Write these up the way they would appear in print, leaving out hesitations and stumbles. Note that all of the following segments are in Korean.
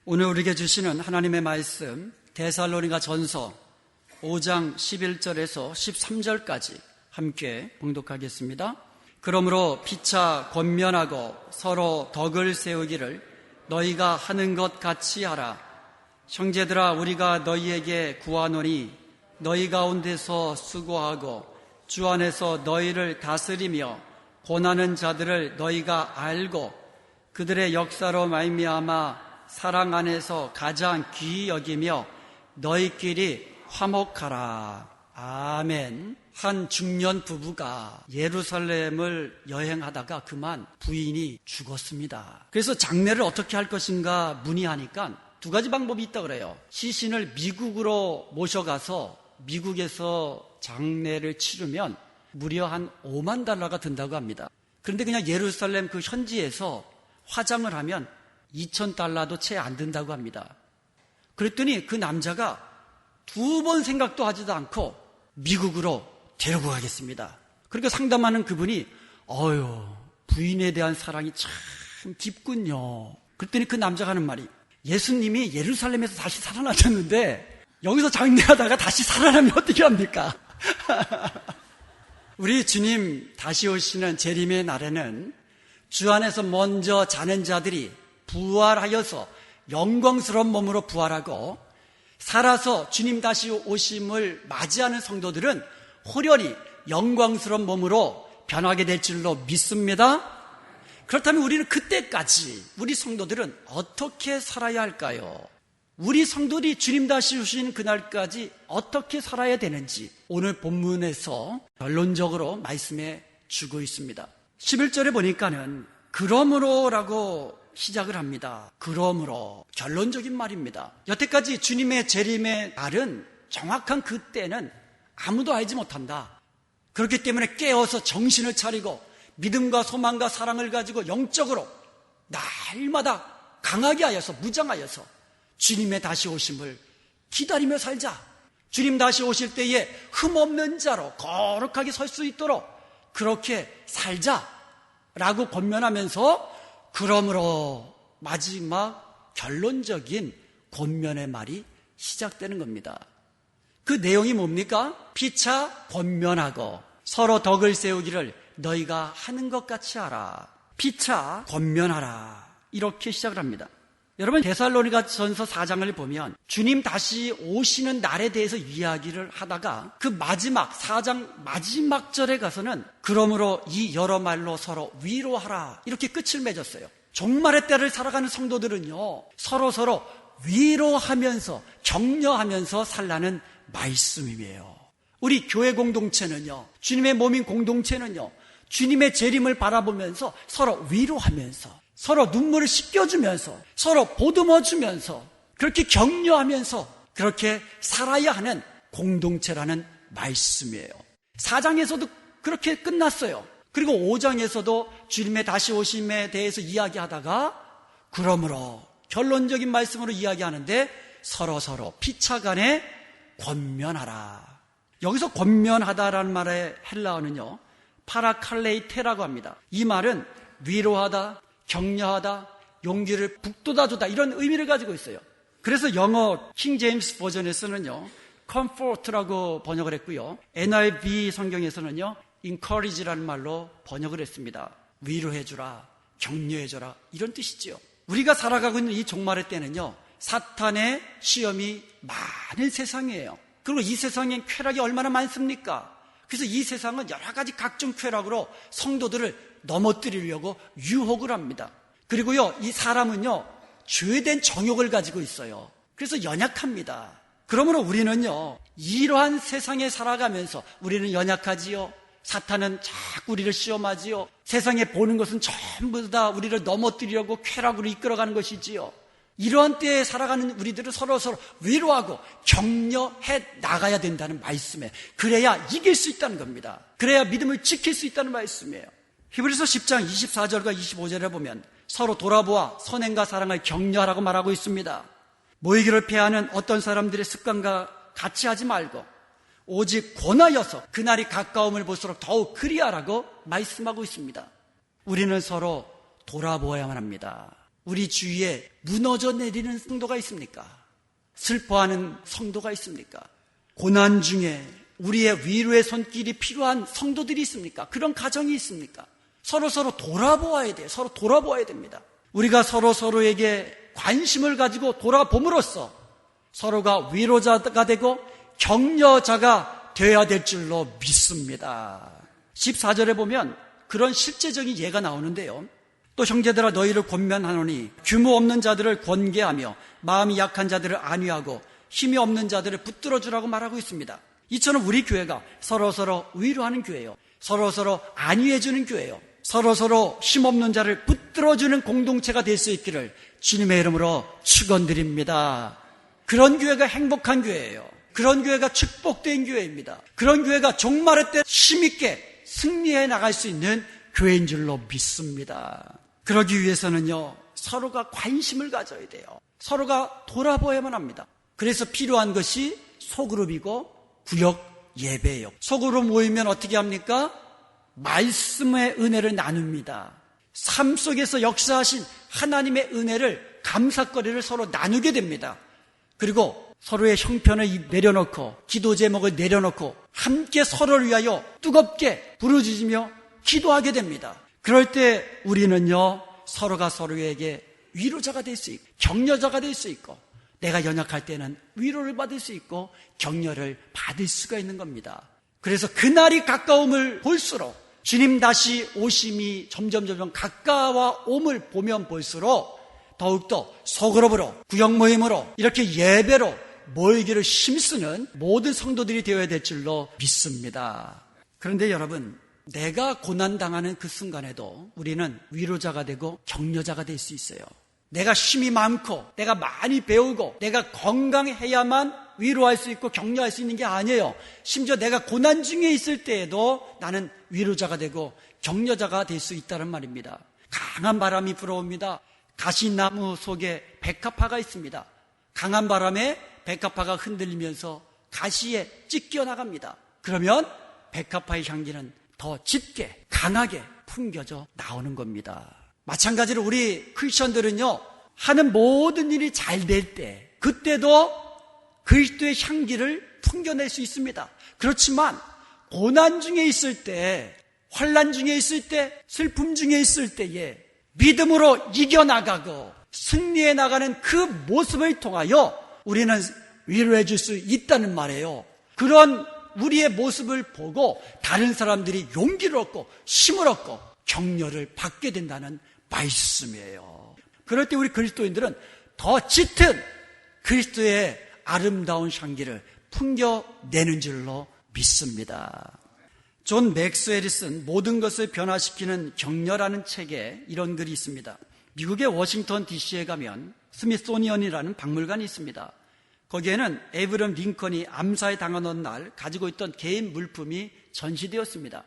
오늘 우리에게 주시는 하나님의 말씀 데살로니가 전서 5장 11절에서 13절까지 함께 봉독하겠습니다. 그러므로 피차 권면하고 서로 덕을 세우기를 너희가 하는 것 같이 하라. 형제들아, 우리가 너희에게 구하노니 너희 가운데서 수고하고 주 안에서 너희를 다스리며 고난하는 자들을 너희가 알고 그들의 역사로 말미암아 사랑 안에서 가장 귀히 여기며 너희끼리 화목하라. 아멘. 한 중년 부부가 예루살렘을 여행하다가 그만 부인이 죽었습니다. 그래서 장례를 어떻게 할 것인가 문의하니까 두 가지 방법이 있다 그래요. 시신을 미국으로 모셔가서 미국에서 장례를 치르면 무려 한 $50,000가 든다고 합니다. 그런데 그냥 예루살렘 그 현지에서 화장을 하면 $2,000도 채 안 든다고 합니다. 그랬더니 그 남자가 두 번 생각도 하지도 않고 미국으로 데리고 가겠습니다. 그러니까 상담하는 그분이 부인에 대한 사랑이 참 깊군요. 그랬더니 그 남자가 하는 말이 예수님이 예루살렘에서 다시 살아나셨는데 여기서 장례하다가 다시 살아나면 어떻게 합니까? 우리 주님 다시 오시는 재림의 날에는 주 안에서 먼저 자는 자들이 부활하여서 영광스러운 몸으로 부활하고 살아서 주님 다시 오심을 맞이하는 성도들은 호련히 영광스러운 몸으로 변하게 될 줄로 믿습니다. 그렇다면 우리는 그때까지 우리 성도들은 어떻게 살아야 할까요? 우리 성도들이 주님 다시 오시는 그날까지 어떻게 살아야 되는지 오늘 본문에서 결론적으로 말씀해 주고 있습니다. 11절에 보니까는 그러므로라고 시작을 합니다. 그러므로 결론적인 말입니다. 여태까지 주님의 재림의 날은 정확한 그때는 아무도 알지 못한다. 그렇기 때문에 깨어서 정신을 차리고 믿음과 소망과 사랑을 가지고 영적으로 날마다 강하게 하여서 무장하여서 주님의 다시 오심을 기다리며 살자. 주님 다시 오실 때에 흠없는 자로 거룩하게 설 수 있도록 그렇게 살자라고 권면하면서 그러므로 마지막 결론적인 권면의 말이 시작되는 겁니다. 그 내용이 뭡니까? 피차 권면하고 서로 덕을 세우기를 너희가 하는 것 같이 하라. 피차 권면하라. 이렇게 시작을 합니다. 여러분 데살로니가 전서 4장을 보면 주님 다시 오시는 날에 대해서 이야기를 하다가 그 마지막 4장 마지막 절에 가서는 그러므로 이 여러 말로 서로 위로하라 이렇게 끝을 맺었어요. 종말의 때를 살아가는 성도들은요 서로 위로하면서 격려하면서 살라는 말씀이에요. 우리 교회 공동체는요 주님의 몸인 공동체는요 주님의 재림을 바라보면서 서로 위로하면서 서로 눈물을 씻겨주면서 서로 보듬어주면서 그렇게 격려하면서 그렇게 살아야 하는 공동체라는 말씀이에요. 4장에서도 그렇게 끝났어요. 그리고 5장에서도 주님의 다시 오심에 대해서 이야기하다가 그러므로 결론적인 말씀으로 이야기하는데 서로 피차간에 권면하라. 여기서 권면하다라는 말의 헬라어는요 파라칼레이테라고 합니다. 이 말은 위로하다, 격려하다, 용기를 북돋아주다 이런 의미를 가지고 있어요. 그래서 영어 킹 제임스 버전에서는요 comfort라고 번역을 했고요 NIV 성경에서는요 encourage라는 말로 번역을 했습니다. 위로해주라, 격려해주라 이런 뜻이지요. 우리가 살아가고 있는 이 종말의 때는요 사탄의 시험이 많은 세상이에요. 그리고 이 세상엔 쾌락이 얼마나 많습니까? 그래서 이 세상은 여러 가지 각종 쾌락으로 성도들을 넘어뜨리려고 유혹을 합니다. 그리고요 이 사람은요 죄된 정욕을 가지고 있어요. 그래서 연약합니다. 그러므로 우리는요 이러한 세상에 살아가면서 우리는 연약하지요. 사탄은 자꾸 우리를 시험하지요. 세상에 보는 것은 전부 다 우리를 넘어뜨리려고 쾌락으로 이끌어가는 것이지요. 이러한 때에 살아가는 우리들은 서로 위로하고 격려해 나가야 된다는 말씀에 그래야 이길 수 있다는 겁니다. 그래야 믿음을 지킬 수 있다는 말씀이에요. 히브리서 10장 24절과 25절에 보면 서로 돌아보아 선행과 사랑을 격려하라고 말하고 있습니다. 모이기를 패하는 어떤 사람들의 습관과 같이 하지 말고 오직 권하여서 그날이 가까움을 볼수록 더욱 그리하라고 말씀하고 있습니다. 우리는 서로 돌아보아야만 합니다. 우리 주위에 무너져 내리는 성도가 있습니까? 슬퍼하는 성도가 있습니까? 고난 중에 우리의 위로의 손길이 필요한 성도들이 있습니까? 그런 가정이 있습니까? 서로 돌아보아야 돼요. 서로 돌아보아야 됩니다. 우리가 서로에게 관심을 가지고 돌아봄으로써 서로가 위로자가 되고 격려자가 되어야 될 줄로 믿습니다. 14절에 보면 그런 실제적인 예가 나오는데요. 또 형제들아 너희를 권면하노니 규모 없는 자들을 권계하며 마음이 약한 자들을 안위하고 힘이 없는 자들을 붙들어주라고 말하고 있습니다. 이처럼 우리 교회가 서로 위로하는 교회예요. 서로 안위해주는 교회예요. 서로 힘없는 자를 붙들어주는 공동체가 될 수 있기를 주님의 이름으로 축원드립니다. 그런 교회가 행복한 교회예요. 그런 교회가 축복된 교회입니다. 그런 교회가 종말의 때 힘있게 승리해 나갈 수 있는 교회인 줄로 믿습니다. 그러기 위해서는요, 서로가 관심을 가져야 돼요. 서로가 돌아보아야만 합니다. 그래서 필요한 것이 소그룹이고 구역 예배예요. 소그룹 모이면 어떻게 합니까? 말씀의 은혜를 나눕니다. 삶 속에서 역사하신 하나님의 은혜를, 감사거리를 서로 나누게 됩니다. 그리고 서로의 형편을 내려놓고 기도 제목을 내려놓고 함께 서로를 위하여 뜨겁게 부르짖으며 기도하게 됩니다. 그럴 때 우리는요, 서로가 서로에게 위로자가 될 수 있고 격려자가 될 수 있고, 내가 연약할 때는 위로를 받을 수 있고 격려를 받을 수가 있는 겁니다. 그래서 그날이 가까움을 볼수록, 주님 다시 오심이 점점 가까워옴을 보면 볼수록 더욱더 소그룹으로, 구역 모임으로, 이렇게 예배로 모이기를 힘쓰는 모든 성도들이 되어야 될 줄로 믿습니다. 그런데 여러분, 내가 고난당하는 그 순간에도 우리는 위로자가 되고 격려자가 될 수 있어요. 내가 힘이 많고 내가 많이 배우고 내가 건강해야만 위로할 수 있고 격려할 수 있는 게 아니에요. 심지어 내가 고난 중에 있을 때에도 나는 위로자가 되고 격려자가 될 수 있다는 말입니다. 강한 바람이 불어옵니다. 가시나무 속에 백합화가 있습니다. 강한 바람에 백합화가 흔들리면서 가시에 찢겨 나갑니다. 그러면 백합화의 향기는 더 짙게 강하게 풍겨져 나오는 겁니다. 마찬가지로 우리 크리스천들은요, 하는 모든 일이 잘 될 때, 그때도 그리스도의 향기를 풍겨낼 수 있습니다. 그렇지만 고난 중에 있을 때, 환난 중에 있을 때, 슬픔 중에 있을 때에 믿음으로 이겨나가고 승리해 나가는 그 모습을 통하여 우리는 위로해 줄 수 있다는 말이에요. 그런 우리의 모습을 보고 다른 사람들이 용기를 얻고 힘을 얻고 격려를 받게 된다는 말씀이에요. 그럴 때 우리 그리스도인들은 더 짙은 그리스도의 아름다운 향기를 풍겨내는 줄로 믿습니다. 존 맥스웰이 쓴 모든 것을 변화시키는 격려라는 책에 이런 글이 있습니다. 미국의 워싱턴 DC에 가면 스미소니언이라는 박물관이 있습니다. 거기에는 에이브럼 링컨이 암살에 당하던 날 가지고 있던 개인 물품이 전시되었습니다.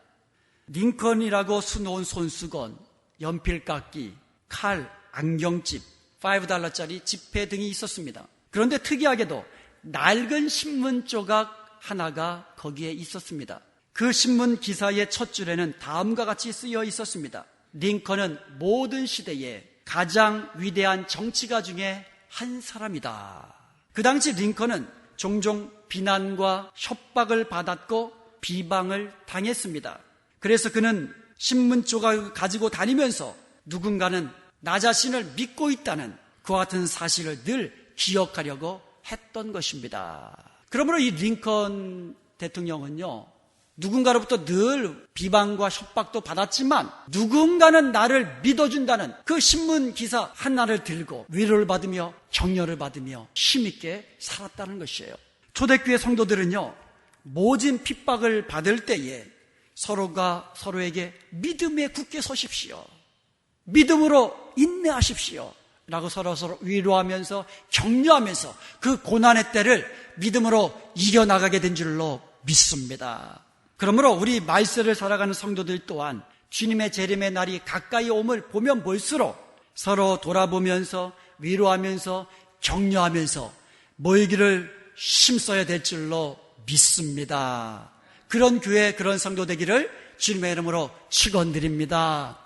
링컨이라고 수놓은 손수건, 연필깎이, 칼, 안경집, $5짜리 지폐 등이 있었습니다. 그런데 특이하게도 낡은 신문 조각 하나가 거기에 있었습니다. 그 신문 기사의 첫 줄에는 다음과 같이 쓰여 있었습니다. 링컨은 모든 시대에 가장 위대한 정치가 중에 한 사람이다. 그 당시 링컨은 종종 비난과 협박을 받았고 비방을 당했습니다. 그래서 그는 신문 조각을 가지고 다니면서 누군가는 나 자신을 믿고 있다는 그와 같은 사실을 늘 기억하려고 했던 것입니다. 그러므로 이 링컨 대통령은요, 누군가로부터 늘 비방과 협박도 받았지만 누군가는 나를 믿어준다는 그 신문 기사 하나를 들고 위로를 받으며 격려를 받으며 힘있게 살았다는 것이에요. 초대교회 성도들은요, 모진 핍박을 받을 때에 서로가 서로에게 믿음에 굳게 서십시오, 믿음으로 인내하십시오 라고 서로 위로하면서 격려하면서 그 고난의 때를 믿음으로 이겨나가게 된 줄로 믿습니다. 그러므로 우리 말세를 살아가는 성도들 또한 주님의 재림의 날이 가까이 옴을 보면 볼수록 서로 돌아보면서 위로하면서 격려하면서 모이기를 힘써야 될 줄로 믿습니다. 그런 교회, 그런 성도 되기를 주님의 이름으로 축원드립니다.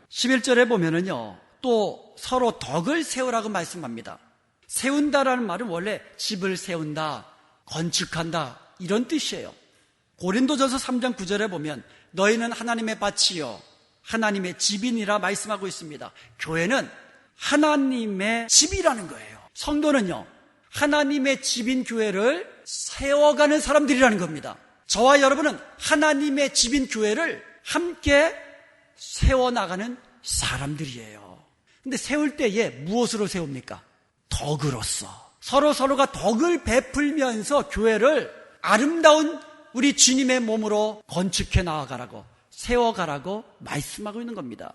11절에 보면은요, 또 서로 덕을 세우라고 말씀합니다. 세운다라는 말은 원래 집을 세운다, 건축한다 이런 뜻이에요. 고린도전서 3장 9절에 보면 너희는 하나님의 밭이요 하나님의 집이니라 말씀하고 있습니다. 교회는 하나님의 집이라는 거예요. 성도는요, 하나님의 집인 교회를 세워가는 사람들이라는 겁니다. 저와 여러분은 하나님의 집인 교회를 함께 세워나가는 사람들이에요. 근데 세울 때에 무엇으로 세웁니까? 덕으로서. 서로가 덕을 베풀면서 교회를 아름다운 우리 주님의 몸으로 건축해 나아가라고, 세워가라고 말씀하고 있는 겁니다.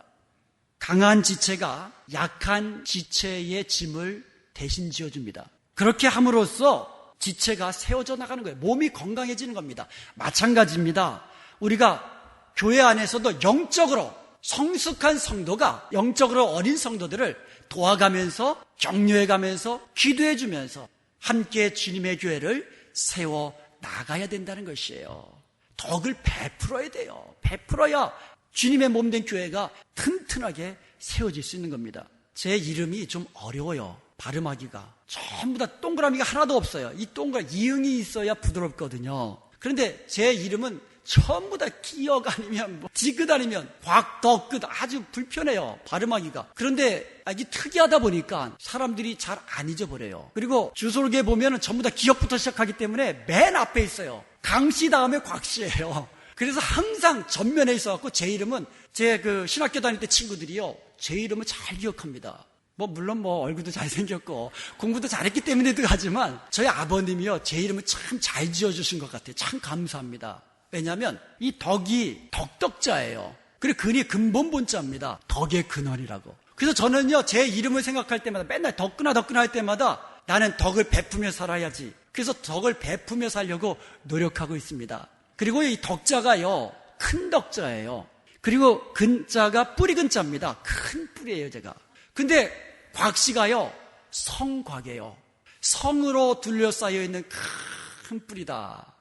강한 지체가 약한 지체의 짐을 대신 지어줍니다. 그렇게 함으로써 지체가 세워져 나가는 거예요. 몸이 건강해지는 겁니다. 마찬가지입니다. 우리가 교회 안에서도 영적으로 성숙한 성도가 영적으로 어린 성도들을 도와가면서 격려해가면서 기도해주면서 함께 주님의 교회를 세워 나가야 된다는 것이에요. 덕을 베풀어야 돼요. 베풀어야 주님의 몸된 교회가 튼튼하게 세워질 수 있는 겁니다. 제 이름이 좀 어려워요. 발음하기가. 전부 다 동그라미가 하나도 없어요. 이 이응이 있어야 부드럽거든요. 그런데 제 이름은 전부 다 기역 아니면 디귿 아니면 곽, 덕, 끝 아주 불편해요. 발음하기가. 그런데 이게 특이하다 보니까 사람들이 잘 안 잊어버려요. 그리고 주소록에 보면 전부 다 기역부터 시작하기 때문에 맨 앞에 있어요. 강씨 다음에 곽씨예요. 그래서 항상 전면에 있어갖고 제 이름은 제 신학교 다닐 때 친구들이요, 제 이름을 잘 기억합니다. 물론 얼굴도 잘생겼고 공부도 잘했기 때문에도 하지만 저희 아버님이요, 제 이름을 참 잘 지어주신 것 같아요. 참 감사합니다. 왜냐하면 이 덕이 덕덕자예요. 그리고 근이 근본본자입니다. 덕의 근원이라고. 그래서 저는요, 제 이름을 생각할 때마다 맨날 덕구나 할 때마다 나는 덕을 베푸며 살아야지. 그래서 덕을 베푸며 살려고 노력하고 있습니다. 그리고 이 덕자가요, 큰 덕자예요. 그리고 근자가 뿌리 근자입니다. 큰 뿌리예요, 제가. 근데 곽씨가요, 성곽이에요. 성으로 둘러싸여 있는 큰 뿌리다.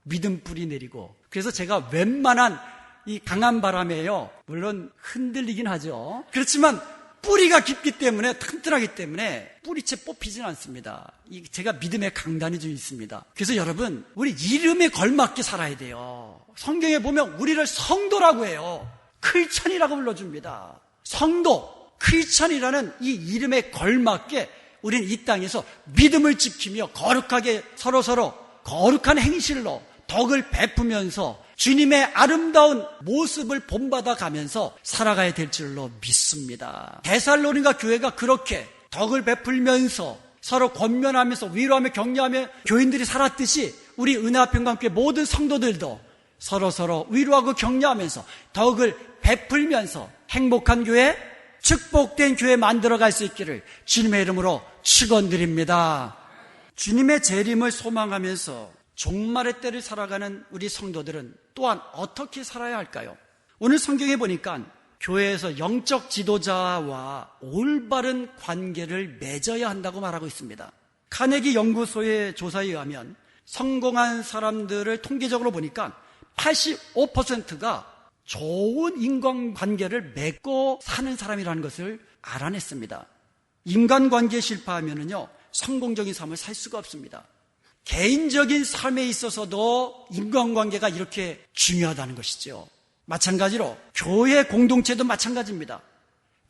믿음 뿌리 내리고. 그래서 제가 웬만한 이 강한 바람에요, 물론 흔들리긴 하죠. 그렇지만 뿌리가 깊기 때문에, 튼튼하기 때문에 뿌리채 뽑히진 않습니다. 제가 믿음의 강단이 좀 있습니다. 그래서 여러분, 우리 이름에 걸맞게 살아야 돼요. 성경에 보면 우리를 성도라고 해요. 크리스천이라고 불러줍니다. 성도, 크리스천이라는 이 이름에 걸맞게 우리는 이 땅에서 믿음을 지키며 거룩하게 서로 거룩한 행실로 덕을 베푸면서 주님의 아름다운 모습을 본받아 가면서 살아가야 될 줄로 믿습니다. 데살로니가 교회가 그렇게 덕을 베풀면서 서로 권면하면서 위로하며 격려하며 교인들이 살았듯이 우리 은혜화평강교회 모든 성도들도 서로 위로하고 격려하면서 덕을 베풀면서 행복한 교회, 축복된 교회 만들어갈 수 있기를 주님의 이름으로 축원드립니다. 주님의 재림을 소망하면서 종말의 때를 살아가는 우리 성도들은 또한 어떻게 살아야 할까요? 오늘 성경에 보니까 교회에서 영적 지도자와 올바른 관계를 맺어야 한다고 말하고 있습니다. 카네기 연구소의 조사에 의하면 성공한 사람들을 통계적으로 보니까 85%가 좋은 인간관계를 맺고 사는 사람이라는 것을 알아냈습니다. 인간관계에 실패하면요, 성공적인 삶을 살 수가 없습니다. 개인적인 삶에 있어서도 인간관계가 이렇게 중요하다는 것이죠. 마찬가지로 교회 공동체도 마찬가지입니다.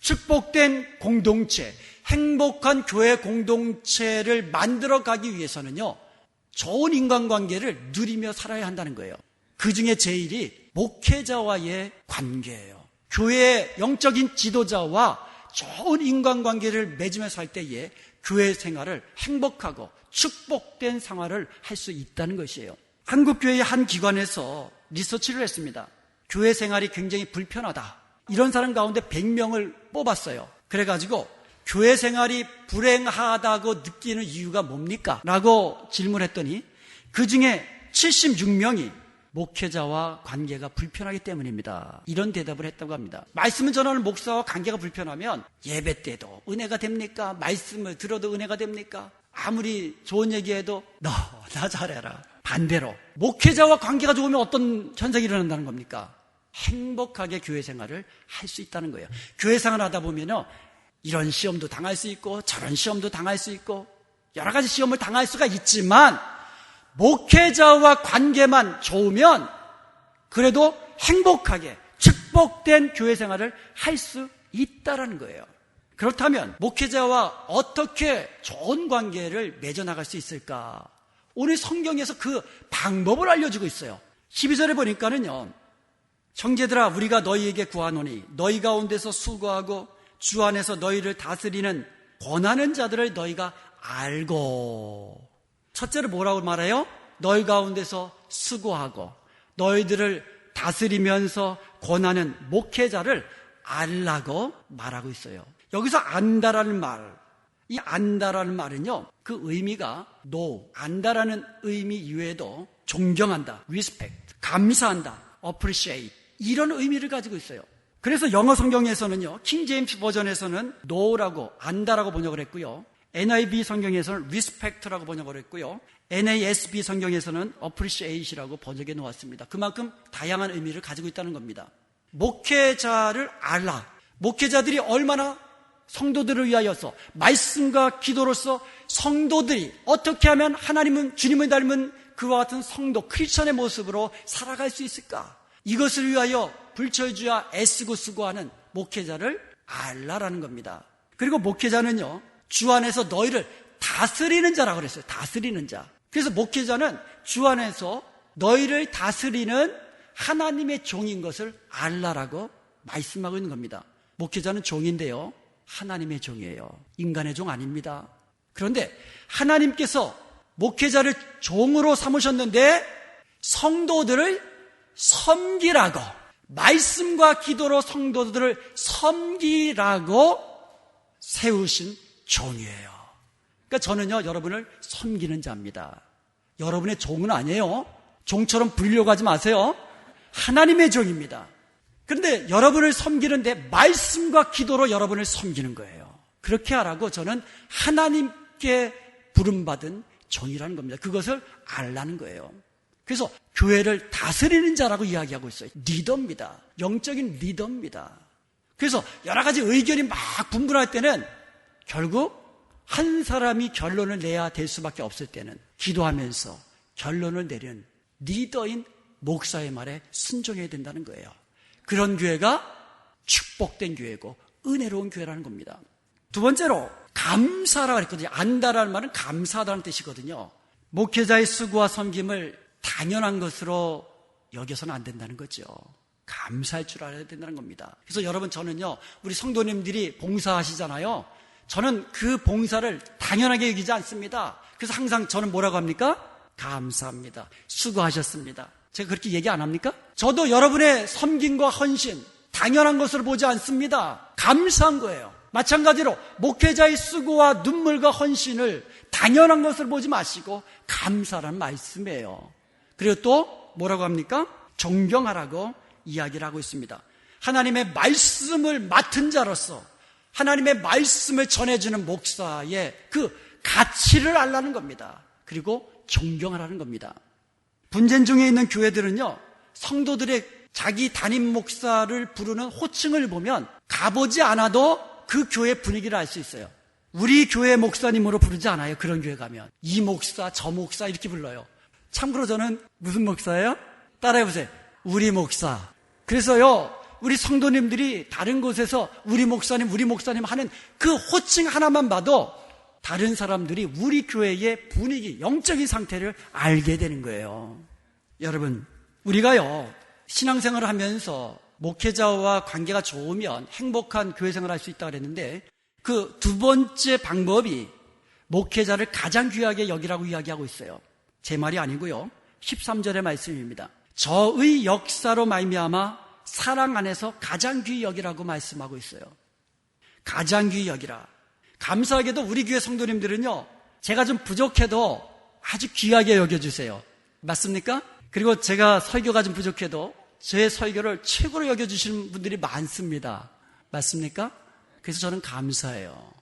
축복된 공동체, 행복한 교회 공동체를 만들어가기 위해서는요, 좋은 인간관계를 누리며 살아야 한다는 거예요. 그 중에 제일이 목회자와의 관계예요. 교회의 영적인 지도자와 좋은 인간관계를 맺으며 살 때에 교회 생활을 행복하고 축복된 생활을 할 수 있다는 것이에요. 한국교회의 한 기관에서 리서치를 했습니다. 교회 생활이 굉장히 불편하다. 이런 사람 가운데 100명을 뽑았어요. 그래가지고 교회 생활이 불행하다고 느끼는 이유가 뭡니까? 라고 질문했더니 그 중에 76명이 목회자와 관계가 불편하기 때문입니다. 이런 대답을 했다고 합니다. 말씀을 전하는 목사와 관계가 불편하면 예배 때도 은혜가 됩니까? 말씀을 들어도 은혜가 됩니까? 아무리 좋은 얘기해도 나 잘해라. 반대로 목회자와 관계가 좋으면 어떤 현상이 일어난다는 겁니까? 행복하게 교회 생활을 할 수 있다는 거예요. 교회 생활을 하다 보면요, 이런 시험도 당할 수 있고 저런 시험도 당할 수 있고 여러 가지 시험을 당할 수가 있지만 목회자와 관계만 좋으면 그래도 행복하게 축복된 교회 생활을 할 수 있다라는 거예요. 그렇다면 목회자와 어떻게 좋은 관계를 맺어나갈 수 있을까? 오늘 성경에서 그 방법을 알려주고 있어요. 12절에 보니까는요, 형제들아 우리가 너희에게 구하노니 너희 가운데서 수고하고 주 안에서 너희를 다스리는 권하는 자들을 너희가 알고. 첫째로 뭐라고 말해요? 너희 가운데서 수고하고 너희들을 다스리면서 권하는 목회자를 알라고 말하고 있어요. 여기서 안다라는 말, 이 안다라는 말은요, 그 의미가 안다라는 의미 이외에도 존경한다, respect, 감사한다, appreciate, 이런 의미를 가지고 있어요. 그래서 영어 성경에서는요, 킹 제임스 버전에서는 know라고, 안다라고 번역을 했고요, NIV 성경에서는 respect라고 번역을 했고요, NASB 성경에서는 appreciate이라고 번역해 놓았습니다. 그만큼 다양한 의미를 가지고 있다는 겁니다. 목회자를 알라. 목회자들이 얼마나 성도들을 위하여서 말씀과 기도로서 성도들이 어떻게 하면 하나님은 주님을 닮은 그와 같은 성도 크리스천의 모습으로 살아갈 수 있을까? 이것을 위하여 불철주야 애쓰고 수고하는 목회자를 알라라는 겁니다. 그리고 목회자는요, 주 안에서 너희를 다스리는 자라고 그랬어요. 다스리는 자. 그래서 목회자는 주 안에서 너희를 다스리는 하나님의 종인 것을 알라라고 말씀하고 있는 겁니다. 목회자는 종인데요, 하나님의 종이에요. 인간의 종 아닙니다. 그런데 하나님께서 목회자를 종으로 삼으셨는데 성도들을 섬기라고, 말씀과 기도로 성도들을 섬기라고 세우신 종이에요. 그러니까 저는요, 여러분을 섬기는 자입니다. 여러분의 종은 아니에요. 종처럼 부리려고 하지 마세요. 하나님의 종입니다. 그런데 여러분을 섬기는데 말씀과 기도로 여러분을 섬기는 거예요. 그렇게 하라고 저는 하나님께 부름받은 종이라는 겁니다. 그것을 알라는 거예요. 그래서 교회를 다스리는 자라고 이야기하고 있어요. 리더입니다. 영적인 리더입니다. 그래서 여러 가지 의견이 막 분분할 때는 결국 한 사람이 결론을 내야 될 수밖에 없을 때는 기도하면서 결론을 내리는 리더인 목사의 말에 순종해야 된다는 거예요. 그런 교회가 축복된 교회고 은혜로운 교회라는 겁니다. 두 번째로 감사라고 했거든요. 안다라는 말은 감사하다는 뜻이거든요. 목회자의 수고와 섬김을 당연한 것으로 여겨서는 안 된다는 거죠. 감사할 줄 알아야 된다는 겁니다. 그래서 여러분, 저는요, 우리 성도님들이 봉사하시잖아요. 저는 그 봉사를 당연하게 여기지 않습니다. 그래서 항상 저는 뭐라고 합니까? 감사합니다. 수고하셨습니다. 제가 그렇게 얘기 안 합니까? 저도 여러분의 섬김과 헌신 당연한 것으로 보지 않습니다. 감사한 거예요. 마찬가지로 목회자의 수고와 눈물과 헌신을 당연한 것으로 보지 마시고 감사라는 말씀이에요. 그리고 또 뭐라고 합니까? 존경하라고 이야기를 하고 있습니다. 하나님의 말씀을 맡은 자로서 하나님의 말씀을 전해주는 목사의 그 가치를 알라는 겁니다. 그리고 존경하라는 겁니다. 분쟁 중에 있는 교회들은요, 성도들의 자기 담임 목사를 부르는 호칭을 보면 가보지 않아도 그 교회 분위기를 알 수 있어요. 우리 교회 목사님으로 부르지 않아요. 그런 교회 가면 이 목사, 저 목사 이렇게 불러요. 참고로 저는 무슨 목사예요? 따라해보세요. 우리 목사. 그래서요, 우리 성도님들이 다른 곳에서 우리 목사님 하는 그 호칭 하나만 봐도 다른 사람들이 우리 교회의 분위기, 영적인 상태를 알게 되는 거예요. 여러분, 우리가요, 신앙생활을 하면서 목회자와 관계가 좋으면 행복한 교회 생활을 할 수 있다고 그랬는데, 그 두 번째 방법이 목회자를 가장 귀하게 여기라고 이야기하고 있어요. 제 말이 아니고요, 13절의 말씀입니다. 저의 역사로 말미암아 사랑 안에서 가장 귀히 여기라고 말씀하고 있어요. 가장 귀히 여기라. 감사하게도 우리 교회 성도님들은요, 제가 좀 부족해도 아주 귀하게 여겨주세요. 맞습니까? 그리고 제가 설교가 좀 부족해도 제 설교를 최고로 여겨주시는 분들이 많습니다. 맞습니까? 그래서 저는 감사해요.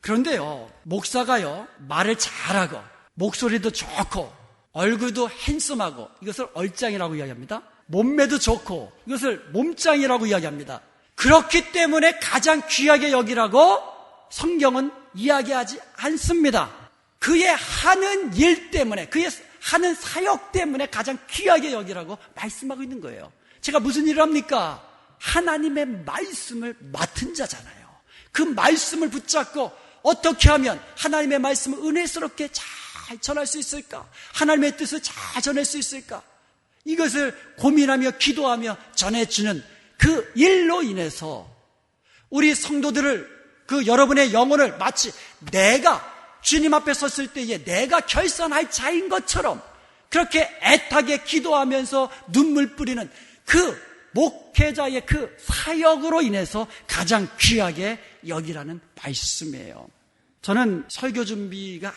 그런데요, 목사가요, 말을 잘하고 목소리도 좋고 얼굴도 핸섬하고 이것을 얼짱이라고 이야기합니다. 몸매도 좋고 이것을 몸짱이라고 이야기합니다. 그렇기 때문에 가장 귀하게 여기라고 성경은 이야기하지 않습니다. 그의 하는 일 때문에, 그의 하는 사역 때문에 가장 귀하게 여기라고 말씀하고 있는 거예요. 제가 무슨 일을 합니까? 하나님의 말씀을 맡은 자잖아요. 그 말씀을 붙잡고 어떻게 하면 하나님의 말씀을 은혜스럽게 잘 전할 수 있을까? 하나님의 뜻을 잘 전할 수 있을까? 이것을 고민하며 기도하며 전해주는 그 일로 인해서 우리 성도들을, 그 여러분의 영혼을 마치 내가 주님 앞에 섰을 때에 내가 결산할 자인 것처럼 그렇게 애타게 기도하면서 눈물 뿌리는 그 목회자의 그 사역으로 인해서 가장 귀하게 여기라는 말씀이에요. 저는 설교 준비가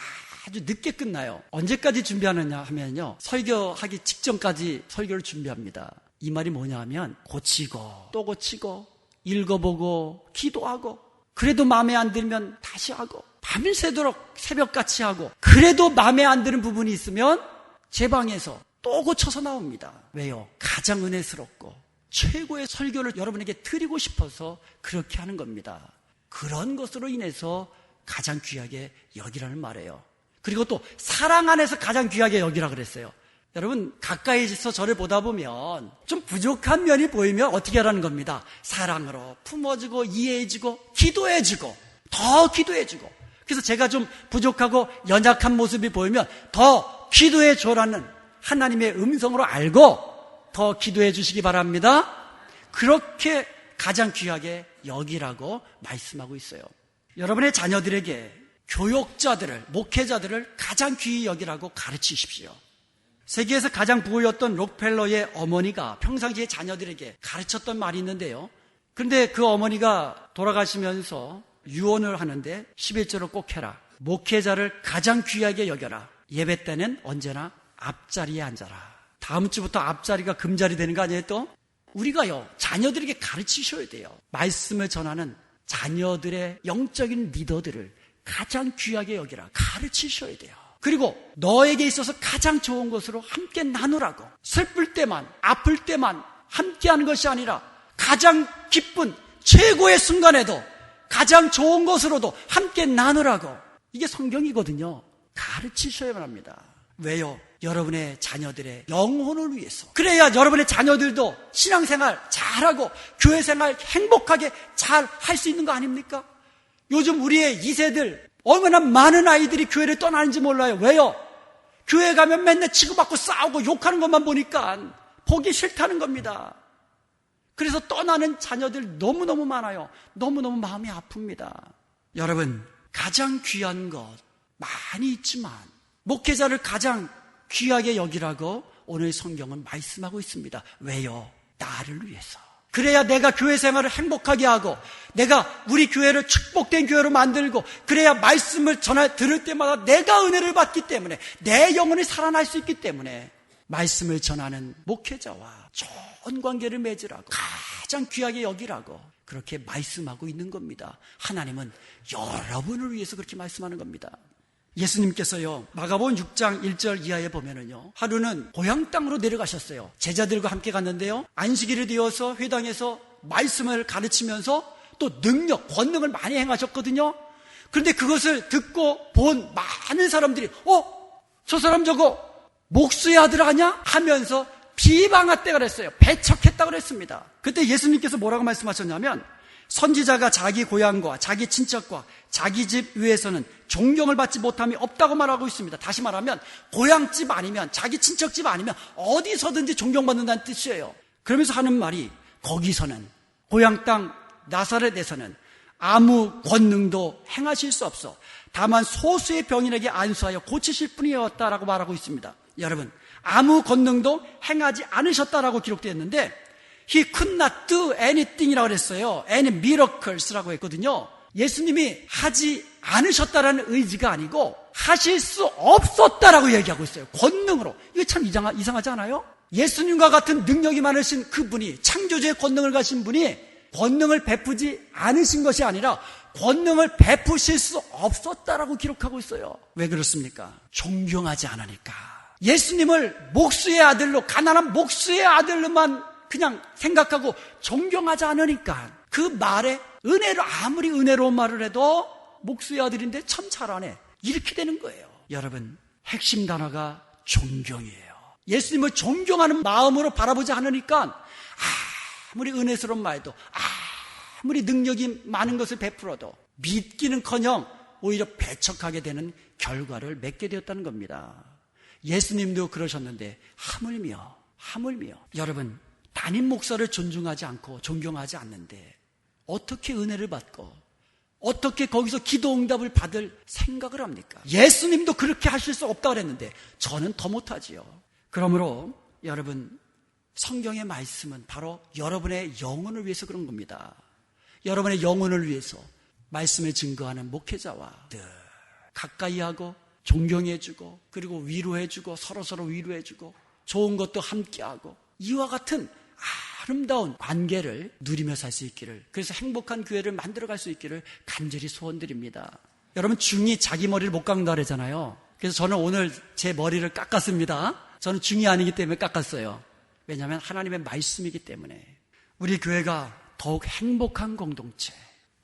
아주 늦게 끝나요. 언제까지 준비하느냐 하면요, 설교하기 직전까지 설교를 준비합니다. 이 말이 뭐냐 하면 고치고 또 고치고 읽어보고 기도하고 그래도 마음에 안 들면 다시 하고 밤새도록 새벽같이 하고 그래도 마음에 안 드는 부분이 있으면 제 방에서 또 고쳐서 나옵니다. 왜요? 가장 은혜스럽고 최고의 설교를 여러분에게 드리고 싶어서 그렇게 하는 겁니다. 그런 것으로 인해서 가장 귀하게 여기라는 말이에요. 그리고 또 사랑 안에서 가장 귀하게 여기라 그랬어요. 여러분, 가까이서 저를 보다 보면 좀 부족한 면이 보이면 어떻게 하라는 겁니다. 사랑으로 품어주고 이해해주고 기도해주고 더 기도해주고, 그래서 제가 좀 부족하고 연약한 모습이 보이면 더 기도해줘라는 하나님의 음성으로 알고 더 기도해 주시기 바랍니다. 그렇게 가장 귀하게 여기라고 말씀하고 있어요. 여러분의 자녀들에게 교육자들을, 목회자들을 가장 귀히 여기라고 가르치십시오. 세계에서 가장 부호였던 록펠러의 어머니가 평상시에 자녀들에게 가르쳤던 말이 있는데요. 그런데 그 어머니가 돌아가시면서 유언을 하는데 11절을 꼭 해라. 목회자를 가장 귀하게 여겨라. 예배 때는 언제나 앞자리에 앉아라. 다음 주부터 앞자리가 금자리 되는 거 아니에요 또? 우리가요, 자녀들에게 가르치셔야 돼요. 말씀을 전하는 자녀들의 영적인 리더들을 가장 귀하게 여기라. 가르치셔야 돼요. 그리고 너에게 있어서 가장 좋은 것으로 함께 나누라고. 슬플 때만, 아플 때만 함께 하는 것이 아니라 가장 기쁜 최고의 순간에도 가장 좋은 것으로도 함께 나누라고. 이게 성경이거든요. 가르치셔야만 합니다. 왜요? 여러분의 자녀들의 영혼을 위해서. 그래야 여러분의 자녀들도 신앙생활 잘하고 교회생활 행복하게 잘 할 수 있는 거 아닙니까? 요즘 우리의 2세들 얼마나 많은 아이들이 교회를 떠나는지 몰라요. 왜요? 교회 가면 맨날 치고받고 싸우고 욕하는 것만 보니까 보기 싫다는 겁니다. 그래서 떠나는 자녀들 너무너무 많아요. 너무너무 마음이 아픕니다. 여러분, 가장 귀한 것 많이 있지만 목회자를 가장 귀하게 여기라고 오늘 성경은 말씀하고 있습니다. 왜요? 나를 위해서. 그래야 내가 교회 생활을 행복하게 하고 내가 우리 교회를 축복된 교회로 만들고 그래야 말씀을 들을 때마다 내가 은혜를 받기 때문에 내 영혼이 살아날 수 있기 때문에 말씀을 전하는 목회자와 좋은 관계를 맺으라고 가장 귀하게 여기라고 그렇게 말씀하고 있는 겁니다. 하나님은 여러분을 위해서 그렇게 말씀하는 겁니다. 예수님께서요, 마가복음 6장 1절 이하에 보면은요, 하루는 고향 땅으로 내려가셨어요. 제자들과 함께 갔는데요, 안식일이 되어서 회당에서 말씀을 가르치면서 또 능력, 권능을 많이 행하셨거든요. 그런데 그것을 듣고 본 많은 사람들이 저 사람 저거 목수의 아들 아냐? 하면서 비방했다고 그랬어요. 배척했다고 그랬습니다. 그때 예수님께서 뭐라고 말씀하셨냐면 선지자가 자기 고향과 자기 친척과 자기 집 위에서는 존경을 받지 못함이 없다고 말하고 있습니다. 다시 말하면 고향집 아니면 자기 친척집 아니면 어디서든지 존경받는다는 뜻이에요. 그러면서 하는 말이 거기서는 고향 땅 나사렛에서는 아무 권능도 행하실 수 없어 다만 소수의 병인에게 안수하여 고치실 뿐이었다라고 말하고 있습니다. 여러분, 아무 권능도 행하지 않으셨다라고 기록되어 있는데 He could not do anything이라고 그랬어요. Any miracles라고 했거든요. 예수님이 하지 않으셨다라는 의지가 아니고 하실 수 없었다라고 얘기하고 있어요. 권능으로. 이게 참 이상하지 않아요? 예수님과 같은 능력이 많으신 그분이, 창조주의 권능을 가신 분이 권능을 베푸지 않으신 것이 아니라 권능을 베푸실 수 없었다라고 기록하고 있어요. 왜 그렇습니까? 존경하지 않으니까. 예수님을 목수의 아들로, 가난한 목수의 아들로만 그냥 생각하고 존경하지 않으니까 그 말에 은혜로, 아무리 은혜로운 말을 해도 목수의 아들인데 참 잘하네. 이렇게 되는 거예요. 여러분, 핵심 단어가 존경이에요. 예수님을 존경하는 마음으로 바라보지 않으니까 아무리 은혜스러운 말도 아무리 능력이 많은 것을 베풀어도 믿기는커녕 오히려 배척하게 되는 결과를 맺게 되었다는 겁니다. 예수님도 그러셨는데 하물며 여러분, 담임 목사를 존중하지 않고 존경하지 않는데 어떻게 은혜를 받고 어떻게 거기서 기도 응답을 받을 생각을 합니까? 예수님도 그렇게 하실 수 없다고 그랬는데 저는 더 못하지요. 그러므로 여러분, 성경의 말씀은 바로 여러분의 영혼을 위해서 그런 겁니다. 여러분의 영혼을 위해서 말씀을 증거하는 목회자와 늘 가까이 하고 존경해주고 그리고 위로해주고 서로서로 위로해주고 좋은 것도 함께하고 이와 같은 아름다운 관계를 누리며 살 수 있기를, 그래서 행복한 교회를 만들어갈 수 있기를 간절히 소원드립니다. 여러분, 중이 자기 머리를 못 깎는다 그러잖아요. 그래서 저는 오늘 제 머리를 깎았습니다. 저는 중이 아니기 때문에 깎았어요. 왜냐하면 하나님의 말씀이기 때문에. 우리 교회가 더욱 행복한 공동체,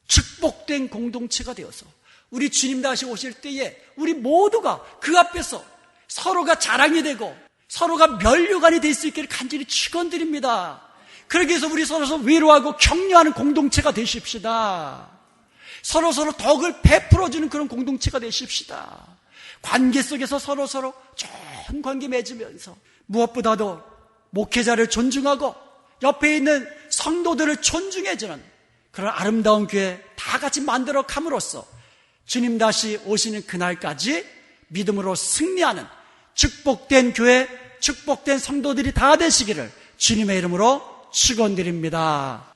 축복된 공동체가 되어서 우리 주님 다시 오실 때에 우리 모두가 그 앞에서 서로가 자랑이 되고 서로가 면류관이 될 수 있기를 간절히 축원드립니다. 그러기 위해서 우리 서로 위로하고 격려하는 공동체가 되십시다. 서로서로 덕을 베풀어주는 그런 공동체가 되십시다. 관계 속에서 서로서로 좋은 관계 맺으면서 무엇보다도 목회자를 존중하고 옆에 있는 성도들을 존중해주는 그런 아름다운 교회 다 같이 만들어 감으로써 주님 다시 오시는 그날까지 믿음으로 승리하는 축복된 교회, 축복된 성도들이 다 되시기를 주님의 이름으로 축원드립니다.